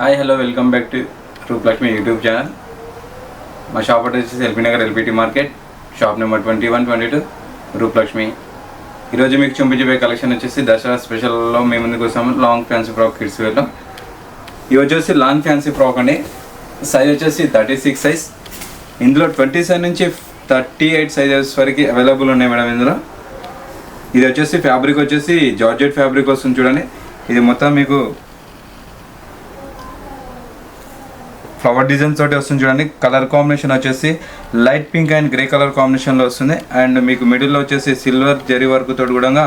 Hi hello welcome back to Rupalakshmi YouTube channel. మా shop address వచ్చేసి LB Nagar LPT market, shop number 2122 Rupalakshmi. ఈరోజు మీకు చూపించబోయే కలెక్షన్ వచ్చేసి దసరా స్పెషల్లో మేము ముందుకు వస్తాము. లాంగ్ ఫ్యాన్సీ ఫ్రాక్ కిడ్స్ వేర్లో ఇవి వచ్చేసి లాంగ్ ఫ్యాన్సీ ఫ్రాక్ అండి. సైజ్ వచ్చేసి 36 సైజ్. ఇందులో 20 సైజ్ నుంచి 38 సైజెస్ వరకు అవైలబుల్ ఉన్నాయి మేడం. ఇందులో ఇది వచ్చేసి ఫ్యాబ్రిక్ వచ్చేసి జార్జెట్ ఫ్యాబ్రిక్ వస్తుంది చూడండి. ఇది మొత్తం మీకు ఫ్లవర్ డిజైన్ తోటి వస్తుంది చూడండి. కలర్ కాంబినేషన్ వచ్చేసి light pink and grey colour కాంబినేషన్లో వస్తుంది. అండ్ మీకు మిడిల్లో వచ్చేసి సిల్వర్ జరీ వర్క్ తోటి కూడా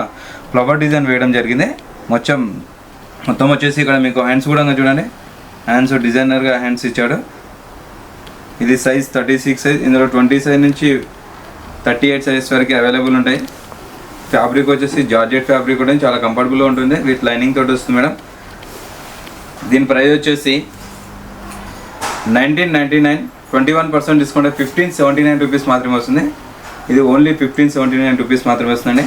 ఫ్లవర్ డిజైన్ వేయడం జరిగింది. మొత్తం వచ్చేసి ఇక్కడ మీకు హ్యాండ్స్ కూడా చూడండి. హ్యాండ్స్ డిజైనర్గా హ్యాండ్స్ ఇచ్చాడు. ఇది సైజ్ 36 సైజ్. ఇందులో 20 సైజ్ నుంచి 38 సైజ్ వరకు అవైలబుల్ ఉంటాయి. ఫ్యాబ్రిక్ వచ్చేసి జార్జెట్ ఫ్యాబ్రిక్ కూడా చాలా కంఫర్టబుల్గా ఉంటుంది. విత్ లైనింగ్ తోటి వస్తుంది మేడం. దీని ప్రైస్ వచ్చేసి 1999, 21% డిస్కౌంట్ 1579 రూపీస్ మాత్రమే వస్తుంది. ఇది ఓన్లీ 1579 రూపీస్ మాత్రమే వస్తుందండి.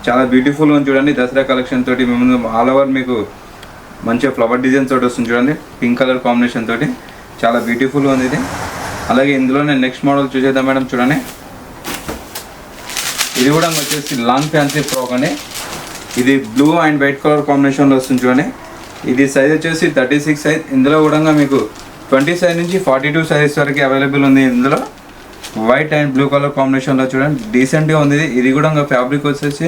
చాలా బ్యూటిఫుల్గా ఉంది చూడండి. దసరా కలెక్షన్ తోటి మేము ఆల్ ఓవర్ మీకు మంచిగా ఫ్లవర్ డిజైన్ తోటి వస్తుంది చూడండి. పింక్ కలర్ కాంబినేషన్ తోటి చాలా బ్యూటిఫుల్గా ఉంది ఇది. అలాగే ఇందులోనే నెక్స్ట్ మోడల్ చూసేద్దాం మేడం. చూడండి, ఇది కూడా వచ్చేసి లాంగ్ ఫ్యాన్సీ ఫ్రాక్ అండి. ఇది బ్లూ అండ్ వైట్ కలర్ కాంబినేషన్లో వస్తుంది చూడండి. ఇది సైజ్ వచ్చేసి 36 సైజ్. ఇందులో కూడా మీకు 20 సైజ్ నుంచి 42 సైజ్ వరకు అవైలబుల్ ఉంది. ఇందులో వైట్ అండ్ బ్లూ కలర్ కాంబినేషన్లో చూడండి, డీసెంట్గా ఉంది. ఇది కూడా ఫ్యాబ్రిక్ వచ్చేసి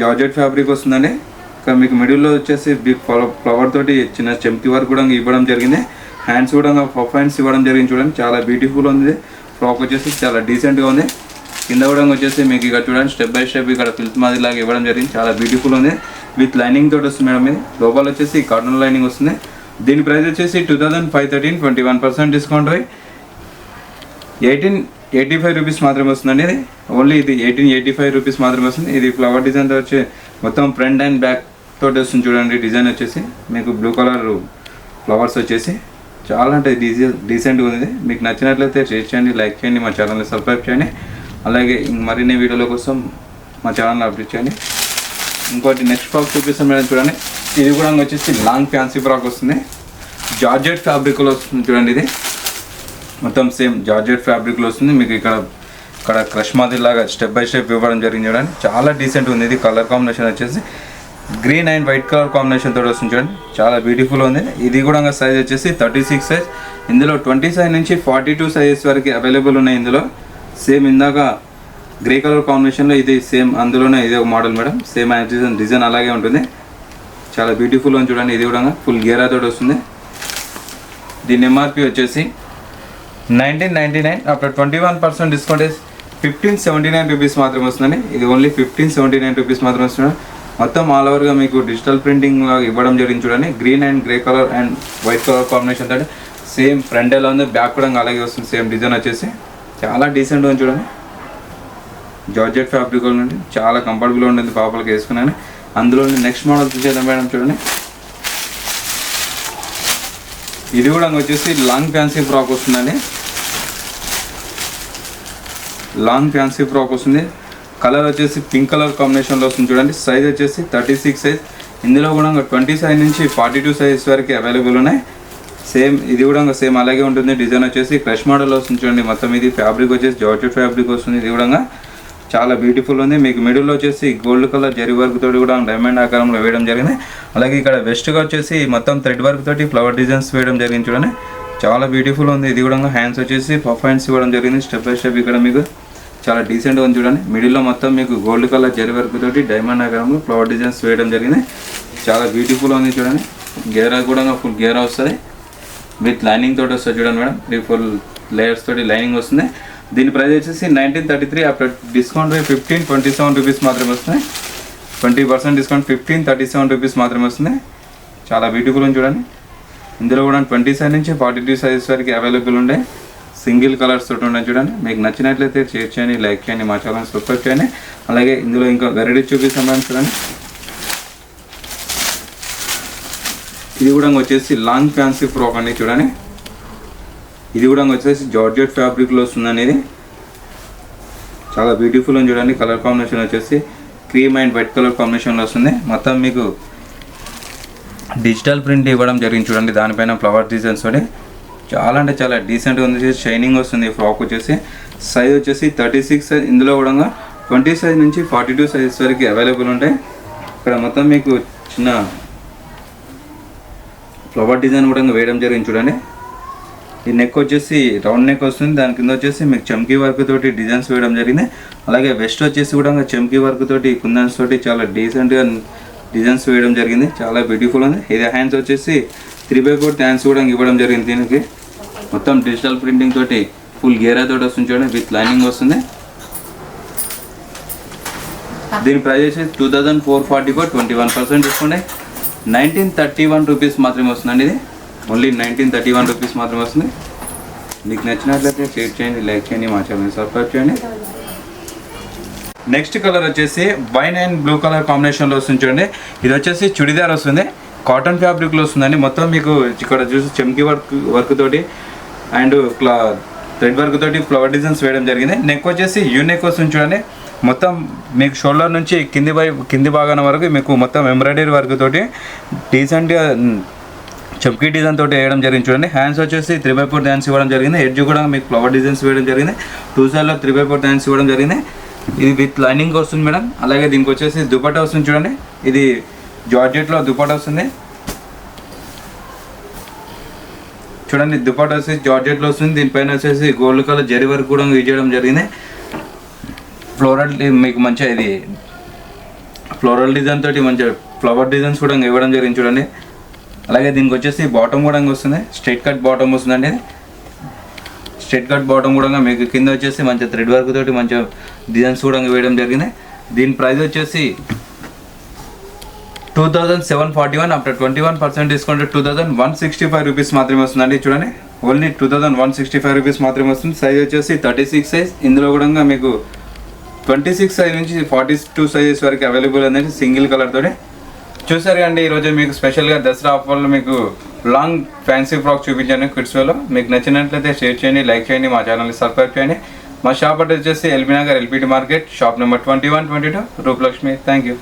జార్జెట్ ఫ్యాబ్రిక్ వస్తుందండి. ఇంకా మీకు మిడిల్లో వచ్చేసి బిగ్ ఫ్లవర్ తోటి చిన్న చెంకి వర్క్ కూడా ఇవ్వడం జరిగింది. హ్యాండ్స్ కూడా పఫ్ హ్యాండ్స్ ఇవ్వడం జరిగింది చూడండి. చాలా బ్యూటిఫుల్ ఉంది. ఫ్రాక్ వచ్చేసి చాలా డీసెంట్గా ఉంది. కింద కూడా వచ్చేసి మీకు ఇక్కడ చూడండి స్టెప్ బై స్టెప్ ఇక్కడ ఫిల్త్ మాదిరి లాగా ఇవ్వడం జరిగింది. చాలా బ్యూటిఫుల్ ఉంది. విత్ లైనింగ్ తోటి వస్తుంది మేడం. ఇది లోపల వచ్చేసి కాటన్ లైనింగ్ వస్తుంది. దీని ప్రైస్ వచ్చేసి 2513, 21% డిస్కౌంట్ పోయి 1885 రూపీస్ మాత్రమే వస్తుందండి. ఇది ఓన్లీ ఇది 1885 రూపీస్ మాత్రమే వస్తుంది. ఇది ఫ్లవర్ డిజైన్ వచ్చి మొత్తం ఫ్రంట్ అండ్ బ్యాక్ తోటి వస్తుంది చూడండి. డిజైన్ వచ్చేసి మీకు బ్లూ కలర్ ఫ్లవర్స్ వచ్చేసి చాలా అంటే డీసెంట్గా ఉంది. మీకు నచ్చినట్లయితే షేర్ చేయండి, లైక్ చేయండి, మా ఛానల్ని సబ్స్క్రైబ్ చేయండి. అలాగే మరిన్ని వీడియోల కోసం మా ఛానల్ని అప్డేట్ చేయండి. ఇంకోటి నెక్స్ట్ ఫ్రాక్ చూపిస్తాం మేడం. చూడండి, ఇది కూడా వచ్చేసి లాంగ్ ఫ్యాన్సీ ఫ్రాక్ వస్తుంది. జార్జెట్ ఫ్యాబ్రిక్లో వస్తుంది చూడండి. ఇది మొత్తం సేమ్ జార్జెట్ ఫ్యాబ్రిక్లో వస్తుంది. మీకు ఇక్కడ క్రష్ మాదిరిలాగా స్టెప్ బై స్టెప్ ఇవ్వడం జరిగింది చూడండి. చాలా డీసెంట్ ఉంది. ఇది కలర్ కాంబినేషన్ వచ్చేసి green and white colour combination తోటి వస్తుంది చూడండి. చాలా బ్యూటిఫుల్ ఉంది. ఇది కూడా సైజ్ వచ్చేసి 36 సైజ్. ఇందులో 20 సైజ్ నుంచి 42 సైజెస్ వరకు అవైలబుల్ ఉన్నాయి. ఇందులో సేమ్ ఇందాక గ్రే కలర్ కాంబినేషన్లో ఇది సేమ్ అందులోనే ఇదే ఒక మోడల్ మేడం. సేమ్ డిజైన్ అలాగే ఉంటుంది. చాలా బ్యూటిఫుల్ అని చూడండి. ఇది కూడా ఫుల్ గేరా తోటి వస్తుంది. దీని ఎంఆర్పి వచ్చేసి 1999. ఆఫ్టర్ 21% డిస్కౌంట్ 1579 రూపీస్ మాత్రమే వస్తుందండి. ఇది ఓన్లీ 1579 రూపీస్ మాత్రమే వస్తుంది. మొత్తం ఆల్ ఓవర్గా మీకు డిజిటల్ ప్రింటింగ్ ఇవ్వడం జరిగింది చూడండి. Green and grey colour and white colour combination తోటి సేమ్ ఫ్రంట్ ఎలా ఉంది, బ్యాక్ కూడా అలాగే వస్తుంది. సేమ్ డిజైన్ వచ్చేసి చాలా డీసెంట్గా ఉంది చూడండి. జార్జెట్ ఫ్యాబ్రిక్ ఉండి చాలా కంఫర్టబుల్గా ఉంటుంది పాపలకి వేసుకున్నాను. అందులో నెక్స్ట్ మోడల్ చూసేద్దాం మేడం. చూడండి, ఇది కూడా వచ్చేసి లాంగ్ ఫ్యాన్సీ ఫ్రాక్ వస్తుందండి. లాంగ్ ఫ్యాన్సీ ఫ్రాక్ వస్తుంది. కలర్ వచ్చేసి పింక్ కలర్ కాంబినేషన్లో వస్తుంది చూడండి. సైజ్ వచ్చేసి 36 సైజ్. ఇందులో కూడా 20 సైజ్ నుంచి 42 సైజ్ వరకు అవైలబుల్ ఉన్నాయి. సేమ్ ఇది కూడా సేమ్ అలాగే ఉంటుంది. డిజైన్ వచ్చేసి క్రష్ మోడల్ వస్తుంది చూడండి. మొత్తం ఇది ఫ్యాబ్రిక్ వచ్చేసి జార్జెట్ ఫ్యాబ్రిక్ వస్తుంది. ఇది కూడా చాలా బ్యూటిఫుల్ ఉంది. మీకు మిడిల్లో వచ్చేసి గోల్డ్ కలర్ జరీ వర్క్ తోటి కూడా డైమండ్ ఆకారంలో వేయడం జరిగింది. అలాగే ఇక్కడ వెస్ట్గా వచ్చేసి మొత్తం థ్రెడ్ వర్క్ తోటి ఫ్లవర్ డిజైన్స్ వేయడం జరిగింది చూడండి. చాలా బ్యూటిఫుల్ ఉంది. ఇది కూడా హ్యాండ్స్ వచ్చేసి పఫ్ హ్యాండ్స్ ఇవ్వడం జరిగింది. స్టెప్ బై స్టెప్ ఇక్కడ మీకు చాలా డీసెంట్గా ఉంది చూడండి. మిడిల్లో మొత్తం మీకు గోల్డ్ కలర్ జరీ వర్క్ తోటి డైమండ్ ఆకారంలో ఫ్లవర్ డిజైన్స్ వేయడం జరిగింది. చాలా బ్యూటిఫుల్ ఉంది చూడండి. గేరా కూడా ఫుల్ గేరా వస్తుంది. విత్ లైనింగ్ తోటి వస్తుంది చూడండి మేడం. 3-4 లేయర్స్ తోటి లైనింగ్ వస్తుంది. దీని ప్రైస్ వచ్చేసి 1933. ఆఫ్టర్ డిస్కౌంట్ 1527 రూపీస్ మాత్రమే వస్తుంది. 20% డిస్కౌంట్ 1537 రూపీస్ మాత్రమే వస్తుంది. చాలా బ్యూటిఫుల్ ఉంది చూడండి. ఇందులో కూడా 20 సైజ్ నుంచి 42 సైజెస్ వరకు అవైలబుల్ ఉండే సింగిల్ కలర్స్ తోటి ఉన్నాయి చూడండి. మీకు నచ్చినట్లయితే షేర్ చేయండి, లైక్ చేయండి, మా ఛానల్ సబ్స్క్రైబ్ చేయండి. అలాగే ఇందులో ఇంకా వెరైటీ చూపిస్తాం మేడం. చూడండి, ఇది కూడా వచ్చేసి లాంగ్ ఫ్యాన్సీ ఫ్రాక్ అండి. చూడండి, ఇది కూడా వచ్చేసి జార్జెట్ ఫ్యాబ్రిక్లో వస్తుంది అనేది. చాలా బ్యూటిఫుల్ అని చూడండి. కలర్ కాంబినేషన్ వచ్చేసి క్రీమ్ అండ్ వైట్ కలర్ కాంబినేషన్లో వస్తుంది. మొత్తం మీకు డిజిటల్ ప్రింట్ ఇవ్వడం జరిగింది చూడండి, దానిపైన ఫ్లవర్ డిజైన్స్ తోటి చాలా అంటే చాలా డీసెంట్గా ఉంది. షైనింగ్ వస్తుంది. ఫ్రాక్ వచ్చేసి సైజ్ వచ్చేసి 36 సైజ్, ఇందులో కూడా 20 సైజ్ నుంచి 42 సైజ్ వరకు అవైలబుల్ ఉంటాయి. ఇక్కడ మొత్తం మీకు చిన్న ఫ్లవర్ డిజైన్ కూడా వేయడం జరిగింది చూడండి. ఈ నెక్ వచ్చేసి రౌండ్ నెక్ వస్తుంది, దాని కింద వచ్చేసి మీకు చమ్కీ వర్క్ తోటి డిజైన్స్ వేయడం జరిగింది. అలాగే వెస్ట్ వచ్చేసి కూడా చమ్కీ వర్క్ తోటి కుందన్స్ తోటి చాలా డీసెంట్గా డిజైన్స్ వేయడం జరిగింది, చాలా బ్యూటిఫుల్ ఉంది. ఇది హ్యాండ్స్ వచ్చేసి 3/4 హ్యాండ్స్ కూడా ఇవ్వడం జరిగింది. దీనికి మొత్తం డిజిటల్ ప్రింటింగ్ తోటి ఫుల్ గేరా తోటి వస్తుంది చూడండి, విత్ లైనింగ్ వస్తుంది. దీని ప్రైస్ వచ్చేసి 2444, 21% డిస్కౌంట్ 1931 రూపీస్ మాత్రమే వస్తుందండి. ఇది ఓన్లీ 1931 రూపీస్ మాత్రమే వస్తుంది. మీకు నచ్చినట్లయితే షేర్ చేయండి, లైక్ చేయండి, మా ఛానల్ని సబ్స్క్రైబ్ చేయండి. నెక్స్ట్ కలర్ వచ్చేసి వైన్ అండ్ బ్లూ కలర్ కాంబినేషన్లో వస్తుంది చూడండి. ఇది వచ్చేసి చుడిదార్ వస్తుంది, కాటన్ ఫ్యాబ్రిక్లో వస్తుందండి. మొత్తం మీకు ఇక్కడ చూసి చమ్కీ వర్క్ తోటి అండ్ థ్రెడ్ వర్క్ తోటి ఫ్లవర్ డిజైన్స్ వేయడం జరిగింది. నెక్ వచ్చేసి యూ నెక్ వస్తుంది చూడండి. మొత్తం మీకు షోల్డర్ నుంచి కింది భాగాన వరకు మీకు మొత్తం ఎంబ్రాయిడరీ వర్క్ తోటి డీసెంట్గా చమ్కీ డిజైన్ తోటి వేయడం జరిగింది చూడండి. హ్యాండ్స్ వచ్చేసి 3/4 హ్యాండ్స్ ఇవ్వడం జరిగింది. ఎడ్జ్ కూడా మీకు ఫ్లవర్ డిజైన్స్ వేయడం జరిగింది. 2 సైడ్లో 3/4 హ్యాండ్స్ ఇవ్వడం జరిగింది. ఇది విత్ లైనింగ్ వస్తుంది మేడం. అలాగే దీనికి వచ్చేసి దుపట్టా వస్తుంది చూడండి. ఇది జార్జెట్లో దుపట్టా వస్తుంది చూడండి. దుపట్టా వచ్చేసి జార్జెట్లో వస్తుంది. దీనిపైన వచ్చేసి గోల్డ్ కలర్ జరీ వర్క్ కూడా యూజ్ చేయడం జరిగింది. ఫ్లోరల్ మీకు మంచిగా ఇది ఫ్లోరల్ డిజైన్ తోటి మంచిగా ఫ్లవర్ డిజైన్స్ కూడా ఇవ్వడం జరిగింది చూడండి. అలాగే దీనికి వచ్చేసి బాటమ్ కూడా వస్తుంది, స్ట్రైట్ కట్ బాటమ్ వస్తుందండి. స్ట్రైట్ కట్ బాటమ్ కూడా మీకు కింద వచ్చేసి మంచిగా థ్రెడ్ వర్క్ తోటి మంచిగా డిజైన్స్ కూడా వేయడం జరిగింది. దీని ప్రైస్ వచ్చేసి 2741, ఆఫ్టర్ 21% డిస్కౌంట్ 2165 రూపీస్ మాత్రమే వస్తుందండి. చూడండి, ఓన్లీ 2165 రూపీస్ మాత్రమే వస్తుంది. సైజ్ వచ్చేసి 36 సైజ్, ఇందులో కూడా మీకు 26 సైజ్ నుంచి 42 సైజెస్ వరకు అవైలబుల్ అనేది సింగిల్ కలర్ తోటి. చూసారు అండి, ఈరోజు మీకు స్పెషల్గా దసరా ఆఫర్లో మీకు లాంగ్ ఫ్యాన్సీ ఫ్రాక్ చూపించాను కిడ్స్ వేలో. మీకు నచ్చినట్లయితే షేర్ చేయండి, లైక్ చేయండి, మా ఛానల్ని సబ్స్క్రైబ్ చేయండి. మా షాప్ అడ్రస్ వచ్చేసి LB Nagar, LPT market, shop number 2122, Rupalakshmi. Thank you.